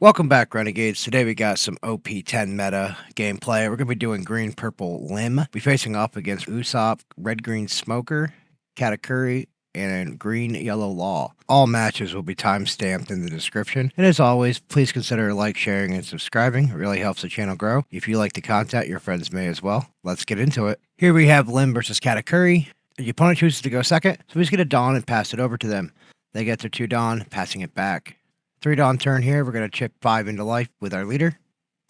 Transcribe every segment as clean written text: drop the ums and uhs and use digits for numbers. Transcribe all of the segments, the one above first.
Welcome back, Renegades. Today we got some OP10 meta gameplay. We're going to be doing green-purple Limb. We're facing off against Usopp, red-green Smoker, Katakuri, and green-yellow Law. All matches will be time-stamped in the description. And as always, please consider like, sharing, and subscribing. It really helps the channel grow. If you like the content, your friends may as well. Let's get into it. Here we have Limb versus Katakuri. The opponent chooses to go second, so we just get a Dawn and pass it over to them. They get their 2 Dawn, passing it back. 3 Dawn turn here, we're going to chip 5 into life with our leader.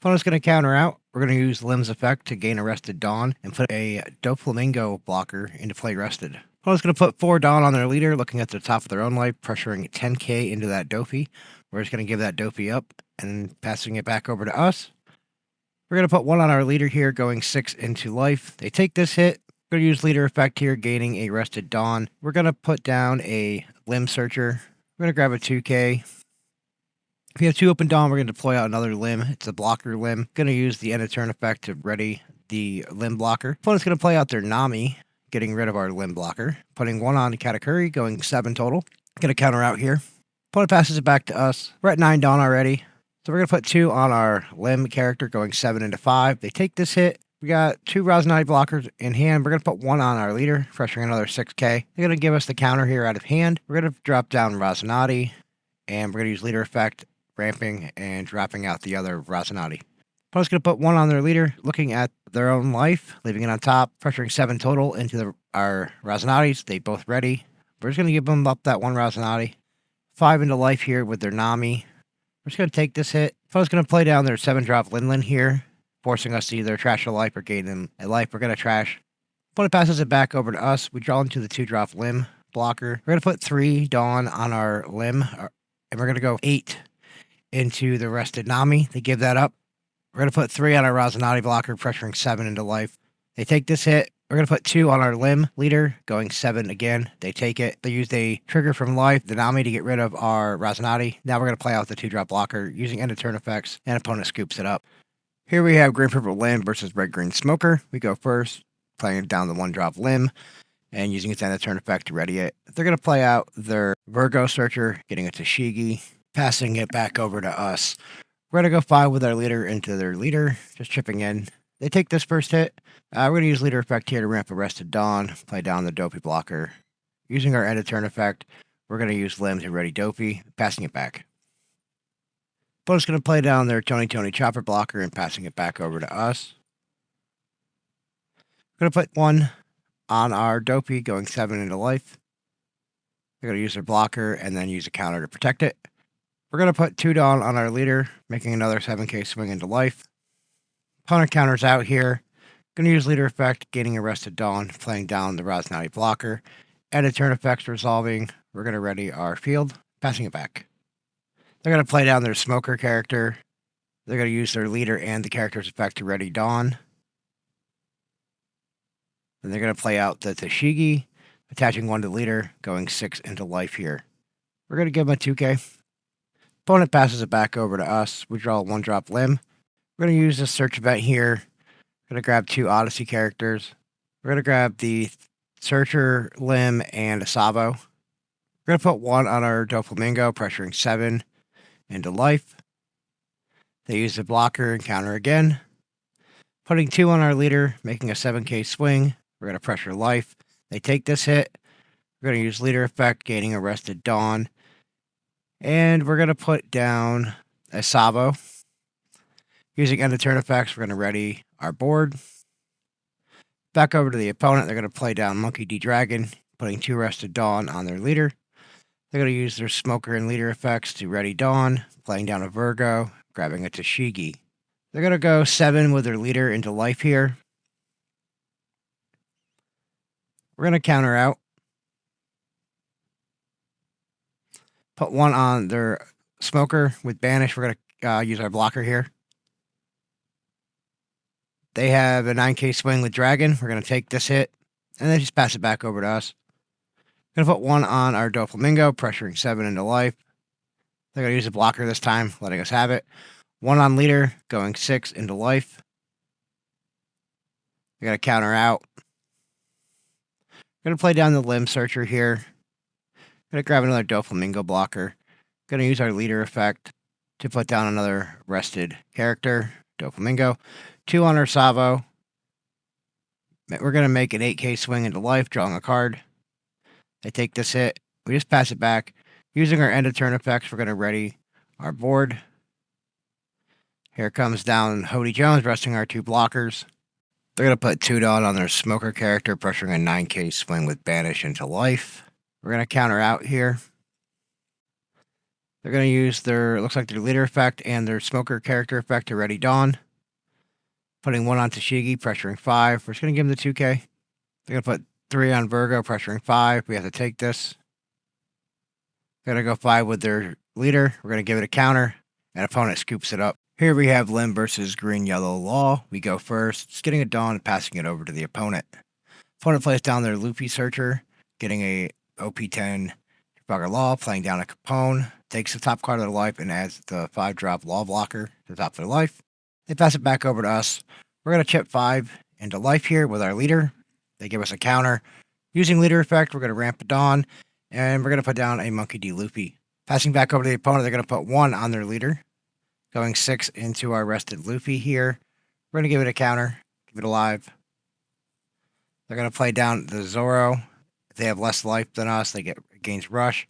Opponent's going to counter out. We're going to use Limb's effect to gain a rested Dawn and put a Doflamingo blocker into play rested. Opponent's going to put 4 Dawn on their leader, looking at the top of their own life, pressuring 10k into that Dofi. We're just going to give that Dofi up and passing it back over to us. We're going to put 1 on our leader here, going 6 into life. They take this hit. We're going to use leader effect here, gaining a rested Dawn. We're going to put down a Limb Searcher. We're going to grab a 2k. If you have 2 open Dawn, we're going to deploy out another Limb. It's a blocker Limb. Going to use the end of turn effect to ready the Limb blocker. Opponent's going to play out their Nami, getting rid of our Limb blocker. Putting 1 on Katakuri, going 7 total. Going to counter out here. Opponent passes it back to us. We're at 9 Dawn already. So we're going to put 2 on our Limb character, going 7 into 5. They take this hit. We got 2 Rosinati blockers in hand. We're going to put 1 on our leader, pressuring another 6k. They're going to give us the counter here out of hand. We're going to drop down Rosinati, and we're going to use leader effect, ramping and dropping out the other Rosinati. Opponent's going to put 1 on their leader, looking at their own life, leaving it on top, pressuring 7 total into our Rosinatis. They both ready. We're just going to give them up that 1 Rosinati. 5 into life here with their Nami. We're just going to take this hit. Opponent's going to play down their 7-drop Linlin here, forcing us to either trash a life or gain them a life. We're going to trash. Opponent passes it back over to us. We draw into the 2-drop Limb blocker. We're going to put 3 Dawn on our Limb, and we're going to go 8 into the rested Nami. They give that up. We're going to put 3 on our Rosinati blocker, pressuring 7 into life. They take this hit. We're going to put 2 on our Limb leader, going 7 again. They take it. They used a trigger from life, the Nami, to get rid of our Rosinati. Now we're going to play out the 2-drop blocker using end of turn effects, and opponent scoops it up. Here we have green purple Limb versus red green Smoker. We go first, playing down the 1-drop Limb and using its end of turn effect to ready it. They're going to play out their Virgo Searcher, getting a Tashigi, passing it back over to us. We're going to go 5 with our leader into their leader, just chipping in. They take this first hit. We're going to use leader effect here to ramp a rested Dawn, play down the Dopey blocker. Using our end of turn effect, we're going to use Limb to ready Dopey, passing it back. Opponent's going to play down their Tony Chopper blocker and passing it back over to us. We're going to put 1 on our Dopey, going 7 into life. They're going to use their blocker and then use a counter to protect it. We're going to put 2 Dawn on our leader, making another 7k swing into life. Opponent counters out here. Going to use leader effect, gaining a rested Dawn, playing down the Rosinati blocker. End of turn effects resolving. We're going to ready our field, passing it back. They're going to play down their Smoker character. They're going to use their leader and the character's effect to ready Dawn. Then they're going to play out the Tashigi, attaching 1 to leader, going 6 into life here. We're going to give them a 2k. Opponent passes it back over to us. We draw a 1-drop Limb. We're going to use this search event here. We're going to grab 2 Odyssey characters. We're going to grab the Searcher, Limb, and a Sabo. We're going to put 1 on our Doflamingo, pressuring 7 into life. They use the blocker and counter again. Putting 2 on our leader, making a 7k swing. We're going to pressure life. They take this hit. We're going to use leader effect, gaining a rested Dawn. And we're going to put down a Sabo. Using end of turn effects, we're going to ready our board. Back over to the opponent, they're going to play down Monkey D Dragon, putting 2 rested Dawn on their leader. They're going to use their Smoker and leader effects to ready Dawn, playing down a Virgo, grabbing a Tashigi. They're going to go 7 with their leader into life here. We're going to counter out. Put 1 on their Smoker with Banish. We're going to use our blocker here. They have a 9k swing with Dragon. We're going to take this hit, and then just pass it back over to us. Going to put 1 on our Doflamingo, pressuring 7 into life. They're going to use a blocker this time, letting us have it. 1 on leader, going 6 into life. They're going to counter out. Going to play down the Limb Searcher here. Going to grab another Doflamingo blocker. Going to use our leader effect to put down another rested character, Doflamingo. 2 on our Savo. We're going to make an 8k swing into life, drawing a card. They take this hit. We just pass it back. Using our end of turn effects, we're going to ready our board. Here comes down Hody Jones, resting our 2 blockers. They're going to put 2 down on their Smoker character, pressuring a 9k swing with Banish into life. We're going to counter out here. They're going to use their, looks like their leader effect and their Smoker character effect to ready Dawn. Putting 1 on Tashigi, pressuring 5. We're just going to give them the 2k. They're going to put 3 on Virgo, pressuring 5. We have to take this. They're going to go 5 with their leader. We're going to give it a counter, and opponent scoops it up. Here we have Lim versus Green Yellow Law. We go first, just getting a Dawn and passing it over to the opponent. Opponent plays down their Luffy Searcher, getting a OP10 Trafalgar Law, playing down a Capone, takes the top card of their life and adds the 5-drop Law Blocker to the top of their life. They pass it back over to us. We're going to chip 5 into life here with our leader. They give us a counter. Using leader effect, we're going to ramp it Dawn, and we're going to put down a Monkey D. Luffy. Passing back over to the opponent, they're going to put 1 on their leader. Going 6 into our rested Luffy here. We're going to give it a counter, keep it alive. They're going to play down the Zoro. If they have less life than us, they gains rush.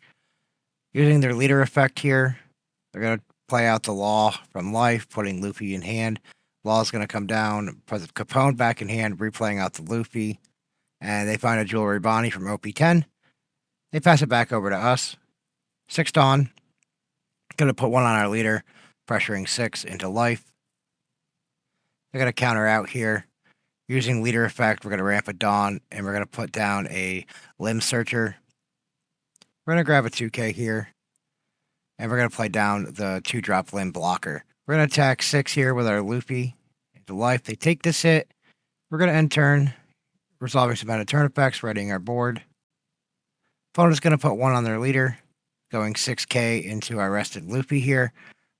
Using their leader effect here, they're going to play out the Law from life, putting Luffy in hand. Law is going to come down, put the Capone back in hand, replaying out the Luffy. And they find a Jewelry Bonnie from OP10. They pass it back over to us. 6 Dawn. Going to put 1 on our leader, pressuring 6 into life. They're going to counter out here. Using leader effect, we're going to ramp it Dawn, and we're going to put down a Limb Searcher. We're going to grab a 2k here, and we're going to play down the 2-drop Limb Blocker. We're going to attack 6 here with our Luffy into life. They take this hit. We're going to end turn, resolving some out of turn effects, readying our board. Opponent's going to put 1 on their leader, going 6k into our rested Luffy here.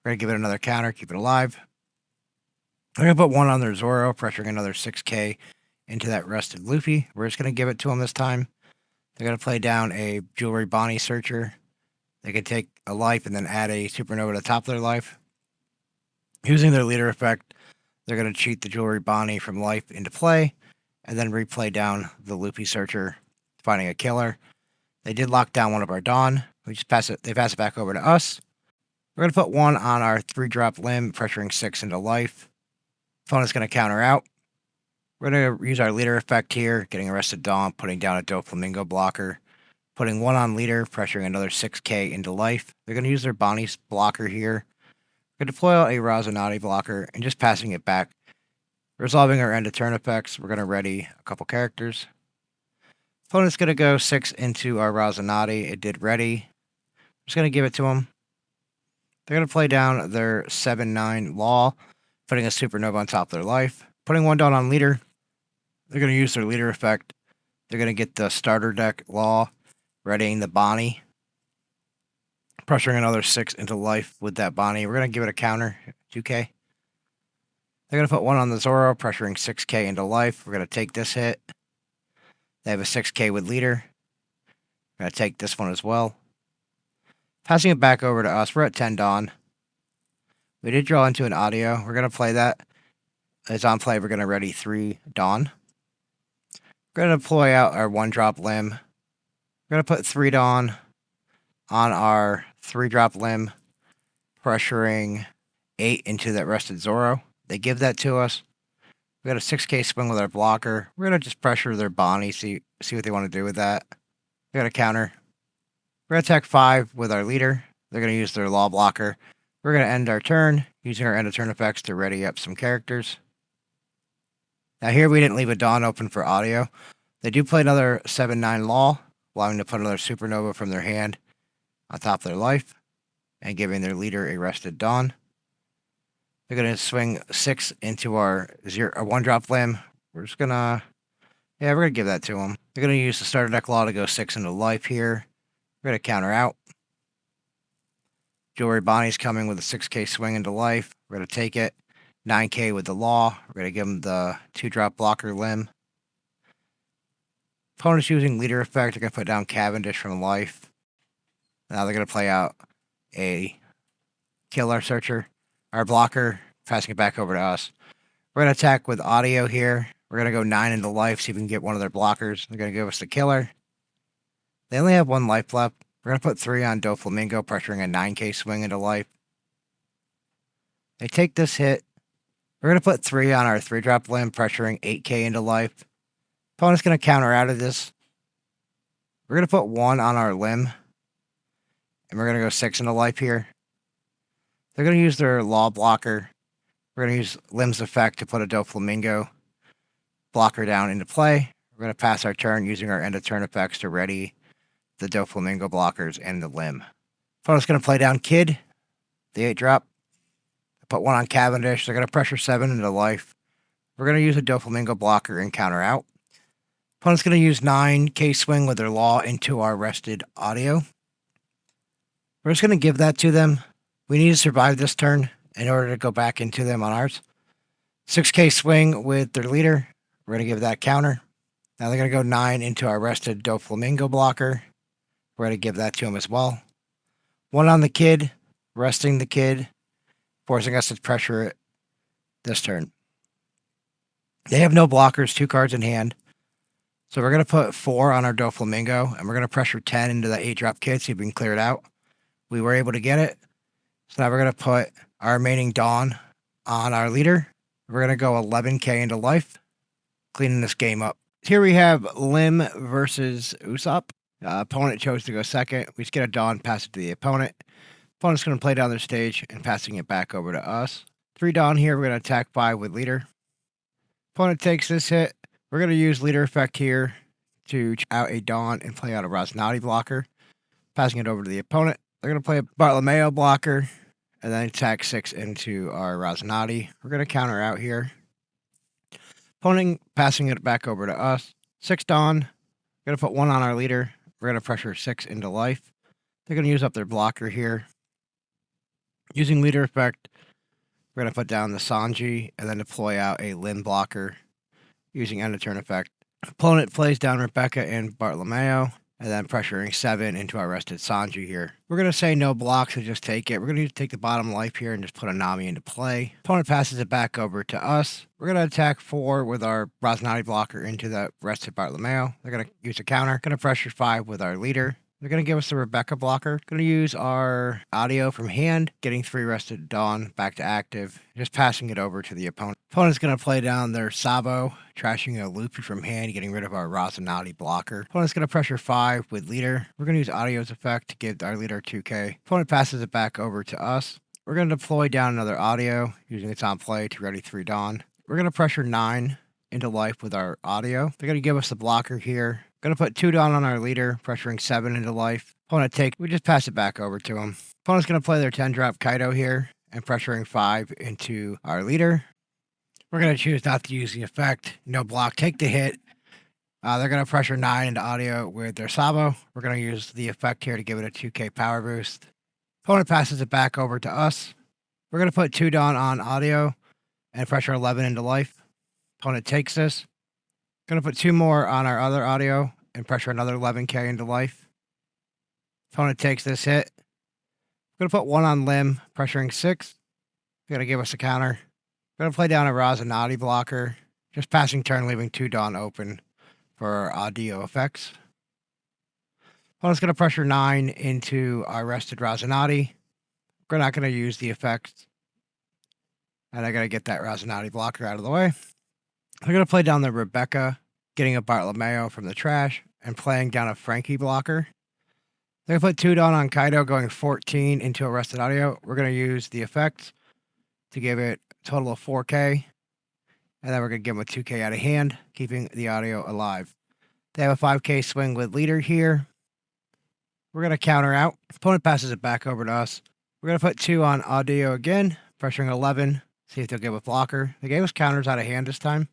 We're going to give it another counter, keep it alive. We're going to put 1 on their Zoro, pressuring another 6k into that rested Luffy. We're just going to give it to them this time. They're going to play down a Jewelry Bonnie Searcher. They can take a life and then add a Supernova to the top of their life. Using their leader effect, they're going to cheat the Jewelry Bonnie from life into play, and then replay down the Luffy Searcher, finding a killer. They did lock down one of our Dawn. We just pass it. They pass it back over to us. We're going to put 1 on our 3-drop Limb, pressuring 6 into life. Opponent's going to counter out. We're going to use our leader effect here, getting arrested Dawn, putting down a Doflamingo blocker, putting 1 on leader, pressuring another 6k into life. They're going to use their Bonnie blocker here. We're going to deploy out a Razanati blocker and just passing it back. Resolving our end of turn effects, we're going to ready a couple characters. Opponent's going to go 6 into our Razanati. It did ready. I'm just going to give it to them. They're going to play down their 7-9 Law, putting a Supernova on top of their life. Putting 1 down on leader. They're going to use their leader effect. They're going to get the starter deck Law, readying the Bonnie. Pressuring another 6 into life with that Bonnie. We're going to give it a counter, 2k. They're going to put 1 on the Zoro, pressuring 6k into life. We're going to take this hit. They have a 6k with leader. We're going to take this one as well. Passing it back over to us. We're at 10 Dawn. We did draw into an audio. We're going to play that. It's on play. We're going to ready 3 Dawn. We're going to deploy out our 1-drop Limb. We're going to put 3 Dawn on our 3-drop Limb, pressuring 8 into that rested Zoro. They give that to us. We got a 6k swing with our blocker. We're going to just pressure their Bonnie, see what they want to do with that. We got a counter. We're going to attack 5 with our leader. They're going to use their Law blocker. We're going to end our turn, using our end of turn effects to ready up some characters. Now here we didn't leave a Dawn open for audio. They do play another 7-9 Law, allowing to put another Supernova from their hand on top of their life, and giving their leader a rested Dawn. They're going to swing 6 into our 1-drop Limb. We're just going to, we're going to give that to them. They're going to use the starter deck Law to go 6 into life here. We're going to counter out. Jewelry Bonnie's coming with a 6k swing into life. We're going to take it. 9k with the Law. We're going to give them the 2-drop blocker Limb. Opponent's using leader effect. They're going to put down Cavendish from life. Now they're going to play out a kill our searcher, our blocker, passing it back over to us. We're going to attack with audio here. We're going to go 9 into life, see if we can get one of their blockers. They're going to give us the killer. They only have 1 life left. We're going to put 3 on Doflamingo, pressuring a 9k swing into life. They take this hit. We're going to put 3 on our 3-drop limb, pressuring 8k into life. Opponent's going to counter out of this. We're going to put 1 on our limb. And we're going to go 6 into life here. They're going to use their law blocker. We're going to use Limb's effect to put a Doflamingo blocker down into play. We're going to pass our turn using our end of turn effects to ready the Doflamingo blockers and the limb. Opponent's going to play down Kid, the 8-drop. Put 1 on Cavendish. They're going to pressure 7 into life. We're going to use a Doflamingo blocker and counter out. Opponent's going to use 9k swing with their law into our rested audio. We're just going to give that to them. We need to survive this turn in order to go back into them on ours. 6k swing with their leader. We're going to give that counter. Now they're going to go 9 into our rested Doflamingo blocker. We're going to give that to them as well. 1 on the Kid, resting the Kid, forcing us to pressure it this turn. They have no blockers, 2 cards in hand. So we're going to put 4 on our Doflamingo, and we're going to pressure 10 into the 8-drop Kid, see if we can clear it out. We were able to get it. So now we're going to put our remaining Dawn on our leader. We're going to go 11k into life, cleaning this game up. Here we have Lim versus Usopp. Opponent chose to go second. We just get a Dawn, pass it to the opponent. Opponent's going to play down their stage and passing it back over to us. 3 Dawn here. We're going to attack 5 with leader. Opponent takes this hit. We're going to use leader effect here to out a Dawn and play out a Rosinati blocker. Passing it over to the opponent. They're going to play a Bartolomeo blocker and then attack 6 into our Rosinati. We're going to counter out here. Opponent passing it back over to us. 6 Dawn. Going to put 1 on our leader. We're going to pressure 6 into life. They're going to use up their blocker here. Using leader effect, we're going to put down the Sanji and then deploy out a Lim blocker using end of turn effect. Opponent plays down Rebecca and Bartolomeo and then pressuring 7 into our rested Sanji here. We're going to say no blocks and just take it. We're going to take the bottom life here and just put a Nami into play. Opponent passes it back over to us. We're going to attack 4 with our Rosinati blocker into the rested Bartolomeo. They're going to use a counter. Going to pressure 5 with our leader. They're going to give us the Rebecca blocker. Going to use our audio from hand, getting 3 rested Dawn back to active, just passing it over to the opponent. Opponent's going to play down their Sabo, trashing a Luffy from hand, getting rid of our Rosinati blocker. Opponent's going to pressure 5 with leader. We're going to use audio's effect to give our leader 2k. Opponent passes it back over to us. We're going to deploy down another audio, using its on play to ready 3 Dawn. We're going to pressure 9 into life with our audio. They're going to give us the blocker here. Going to put 2 Dawn on our leader, pressuring 7 into life. Opponent take, we just pass it back over to him. Opponent's going to play their 10-drop Kaido here and pressuring 5 into our leader. We're going to choose not to use the effect. No block, take the hit. They're going to pressure 9 into audio with their Sabo. We're going to use the effect here to give it a 2k power boost. Opponent passes it back over to us. We're going to put 2 Dawn on audio and pressure 11 into life. Opponent takes this. Going to put 2 more on our other audio and pressure another 11k into life. Opponent takes this hit. Going to put 1 on Lim, pressuring 6. Going to give us a counter. Going to play down a Rosinati blocker. Just passing turn, leaving 2 Dawn open for our audio effects. Opponent's going to pressure 9 into our rested Rosinati. We're not going to use the effects. And I got to get that Rosinati blocker out of the way. They're going to play down the Rebecca, getting a Bartolomeo from the trash, and playing down a Frankie blocker. They're going to put 2 Dawn on Kaido, going 14 into arrested audio. We're going to use the effects to give it a total of 4k. And then we're going to give them a 2k out of hand, keeping the audio alive. They have a 5k swing with leader here. We're going to counter out. Opponent passes it back over to us. We're going to put 2 on audio again, pressuring 11. See if they'll give a blocker. They gave us counters out of hand this time.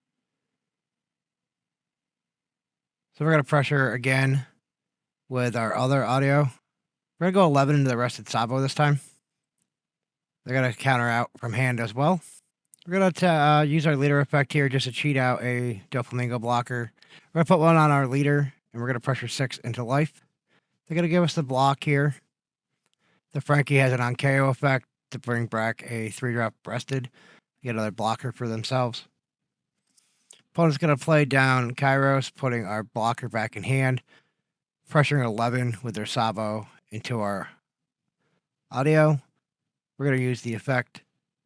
So we're going to pressure again with our other audio. We're going to go 11 into the rested Sabo this time. They're going to counter out from hand as well. We're going to use our leader effect here just to cheat out a Doflamingo blocker. We're going to put 1 on our leader, and we're going to pressure 6 into life. They're going to give us the block here. The Frankie has an on KO effect. to bring back a 3-drop rested, get another blocker for themselves. Opponent's going to play down Kairos, putting our blocker back in hand, pressuring 11 with their Sabo into our audio. We're going to use the effect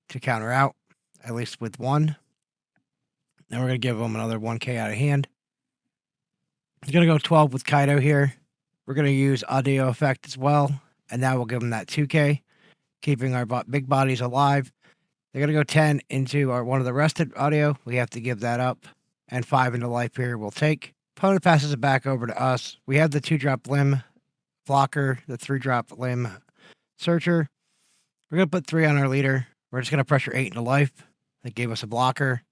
to counter out, at least with 1. Then we're going to give them another 1k out of hand. He's going to go 12 with Kaido here. We're going to use audio effect as well, and now we'll give them that 2k, keeping our big bodies alive. They're going to go 10 into one of the rested audio. We have to give that up, and 5 into life here we'll take. Opponent passes it back over to us. We have the 2-drop limb blocker, the 3-drop limb searcher. We're going to put 3 on our leader. We're just going to pressure 8 into life. They gave us a blocker.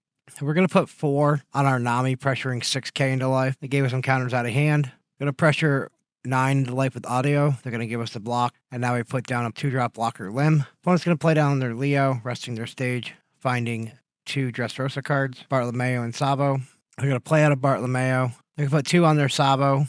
We're going to put 4 on our Nami, pressuring 6k into life. They gave us some counters out of hand. Going to pressure 9 into life with audio. They're going to give us the block. And now we put down a 2-drop blocker limb. Opponent's going to play down their Leo, resting their stage, finding 2 Dressrosa cards, Bartolomeo and Sabo. They're going to play out of Bartolomeo. They're going to put 2 on their Sabo.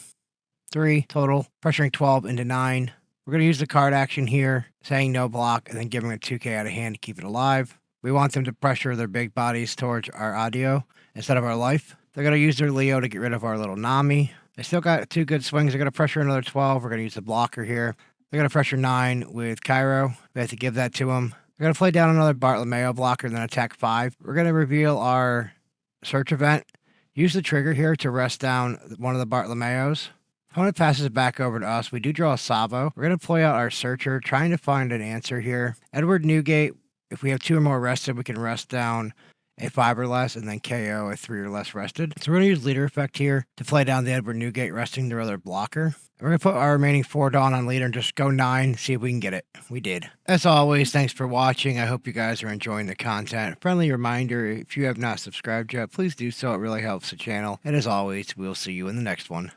3 total, pressuring 12 into 9. We're going to use the card action here, saying no block, and then giving it 2k out of hand to keep it alive. We want them to pressure their big bodies towards our audio instead of our life. They're going to use their Leo to get rid of our little Nami. They still got 2 good swings. They're going to pressure another 12. We're going to use the blocker here. They're going to pressure 9 with Cairo. We have to give that to them. They're going to play down another Bartolomeo blocker and then attack 5. We're going to reveal our search event. Use the trigger here to rest down one of the Bartolomeos. Opponent passes it back over to us. We do draw a Sabo. We're going to play out our searcher, trying to find an answer here. Edward Newgate, if we have 2 or more rested, we can rest down a 5 or less and then KO a 3 or less rested. So we're going to use leader effect here to play down the Edward Newgate, resting their other blocker. And we're going to put our remaining 4 Dawn on leader and just go 9, see if we can get it. We did. As always, thanks for watching. I hope you guys are enjoying the content. Friendly reminder, if you have not subscribed yet, please do so. It really helps the channel. And as always, we'll see you in the next one.